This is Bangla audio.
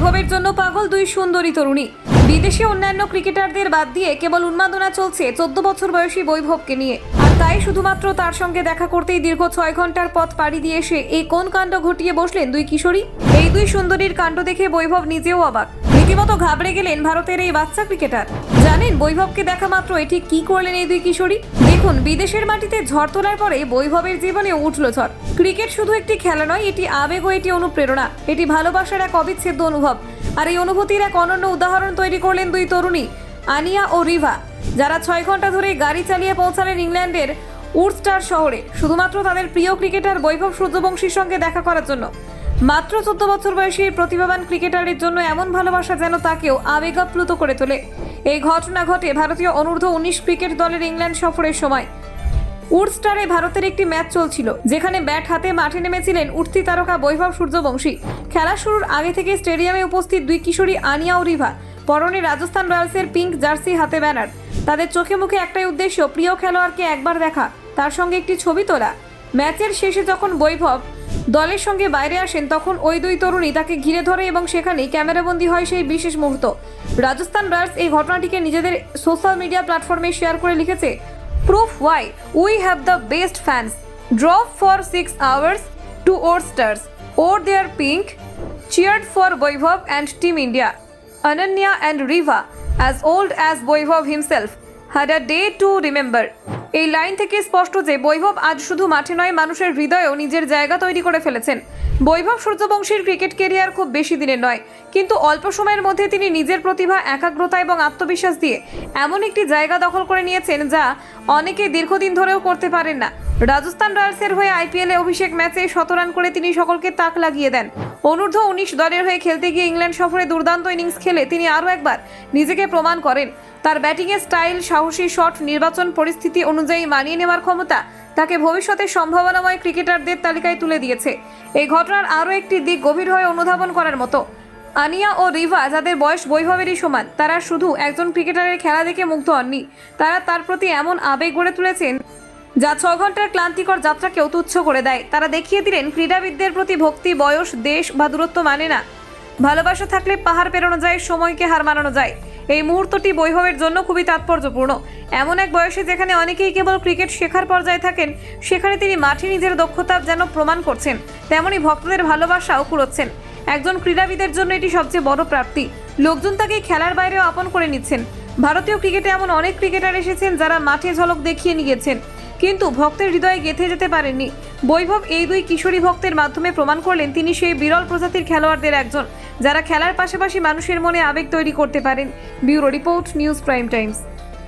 বৈভবের জন্য পাগল দুই সুন্দরী তরুণী। বিদেশি অন্যান্য ক্রিকেটারদের বাদ দিয়ে কেবল উন্মাদনা চলছে 14 বছর বয়সী বৈভবকে নিয়ে। আর তাই শুধুমাত্র তার সঙ্গে দেখা করতেই দীর্ঘ 6 ঘন্টার পথ পাড়ি দিয়ে এসে এই কোন কাণ্ড ঘটিয়ে বসলেন দুই কিশোরী। এই দুই সুন্দরীর কাণ্ড দেখে বৈভব নিজেও অবাক, রীতিমতো ঘাবড়ে গেলেন ভারতের এই বাচ্চা ক্রিকেটার। জানেন বৈভবকে দেখা মাত্র এটি কি করলেন এই দুই কিশোরী? দেখুন, বিদেশের মাটিতে ঝড় তোলার পরে বৈভবের জীবনে উঠল ঝড়। ক্রিকেট শুধু একটি খেলা নয়, এটি আবেগ ও এটি অনুপ্রেরণা, এটি ভালোবাসার এক অবিচ্ছেদ্য অনুভব। আর এই অনুভূতির এক অনন্য উদাহরণ তৈরি করলেন দুই তরুণী, আনিয়া ও রিভা, যারা 6 ঘন্টা ধরে গাড়ি চালিয়ে পৌঁছালেন ইংল্যান্ডের উডস্টার শহরে শুধুমাত্র তাদের প্রিয় ক্রিকেটার বৈভব সূর্যবংশীর সঙ্গে দেখা করার জন্য। মাত্র 14 বছর বয়সী প্রতিভাবান ক্রিকেটারের জন্য এমন ভালোবাসা যেন তাকেও আবেগাপ্লুত করে তোলে। এই ঘটনা ঘটে ভারতীয় অনূর্ধ্ব 19 ক্রিকেট দলের ইংল্যান্ড সফরের সময়। উডস্টারে ভারতের একটি ম্যাচ চলছিল, যেখানে ব্যাট হাতে মাঠে নেমেছিলেন উঠতি তারকা বৈভব সূর্যবংশী। খেলা শুরুর আগে থেকে স্টেডিয়ামে উপস্থিত দুই কিশোরী আনিয়া ও রিভা, পরনে রাজস্থান রয়্যালসের পিঙ্ক জার্সি, হাতে ব্যানার। তাদের চোখে মুখে একটাই উদ্দেশ্য, প্রিয় খেলোয়াড়কে একবার দেখা, তার সঙ্গে একটি ছবি তোলা। ম্যাচের শেষে যখন বৈভব দলের সঙ্গে বাইরে আসেন, তখন ওই দুই তরুণী তাকে ঘিরে ধরে এবং সেখানেই ক্যামেরাবন্দি হয় সেই বিশেষ মুহূর্ত। রাজস্থান রয়্যালস এই ঘটনাটিকে নিজেদের সোশ্যাল মিডিয়া প্ল্যাটফর্মে শেয়ার করে লিখেছে, Proof why we have the best fans. Drove for 6 hours to Oldstars, wore their pink, cheered for Vaibhav and Team India. Ananya and Riva, as old as Vaibhav himself, had a day to remember. এই লাইন থেকে স্পষ্ট যে বৈভব আজ শুধু মাঠে নয়, মানুষের হৃদয়েও নিজের জায়গা তৈরি করে ফেলেছেন। বৈভব সূর্যবংশীর ক্রিকেট ক্যারিয়ার খুব বেশি দিনের নয়, কিন্তু অল্প সময়ের মধ্যে তিনি নিজের প্রতিভা, একাগ্রতা এবং আত্মবিশ্বাস দিয়ে এমন একটি জায়গা দখল করে নিয়েছেন যা অনেকে দীর্ঘদিন ধরেও করতে পারেন না। রাজস্থান রয়্যালসের হয়ে আইপিএলে অভিষেক ম্যাচে 100 রান করে তিনি সকলকে তাক লাগিয়ে দেন। অনূর্ধ্ব 19 দলের হয়ে খেলতে গিয়ে ইংল্যান্ড সফরে দুর্দান্ত ইনিংস খেলে তিনি আরও একবার নিজেকে প্রমাণ করেন। তার ব্যাটিংয়ের স্টাইল, সাহসী শট, নির্বাচন পরিস্থিতি অনুযায়ী মানিয়ে নেওয়ার ক্ষমতা তাকে ভবিষ্যতে সম্ভাবনাময় ক্রিকেটারদের তালিকায় তুলে দিয়েছে। এই ঘটনার আরও একটি দিক গভীর হয়ে অনুধাবন করার মতো। আনিয়া ও রিভা, যাদের বয়স বৈভবেরই সমান, তারা শুধু একজন ক্রিকেটারের খেলা দেখে মুগ্ধ হননি, তারা তার প্রতি এমন আবেগ গড়ে তুলেছেন যা 6 ঘন্টার ক্লান্তিকর যাত্রাকেও তুচ্ছ করে দেয়। তারা দেখিয়ে দিলেন ক্রীড়াবিদদের প্রতি ভক্তি বয়স, দেশ বা দূরত্ব মানে না। ভালোবাসা থাকলে পাহাড় পেরোনো যায়, সময়কে হার মানানো যায়। এই মুহূর্তটি বৈভবের জন্য খুবই তাৎপর্যপূর্ণ। এমন এক বয়সে যেখানে অনেকেই কেবল ক্রিকেট শেখার পর্যায়ে থাকেন, সেখানে তিনি মাঠে নিজের দক্ষতা যেন প্রমাণ করছেন, তেমনি ভক্তদের ভালোবাসাও কুড়োচ্ছেন। একজন ক্রীড়াবিদের জন্য এটি সবচেয়ে বড় প্রাপ্তি। লোকজন তাকে খেলার বাইরেও আপন করে নিচ্ছেন। ভারতীয় ক্রিকেটে এমন অনেক ক্রিকেটার এসেছেন যারা মাঠে ঝলক দেখিয়ে নিয়েছেন, কিন্তু ভক্তের হৃদয়ে গেঁথে যেতে পারেননি। বৈভব এই দুই কিশোরী ভক্তের মাধ্যমে প্রমাণ করলেন তিনি সেই বিরল প্রজাতির খেলোয়াড়দের একজন, যারা খেলার পাশাপাশি মানুষের মনে আবেগ তৈরি করতে পারেন। Bureau report, news prime Times.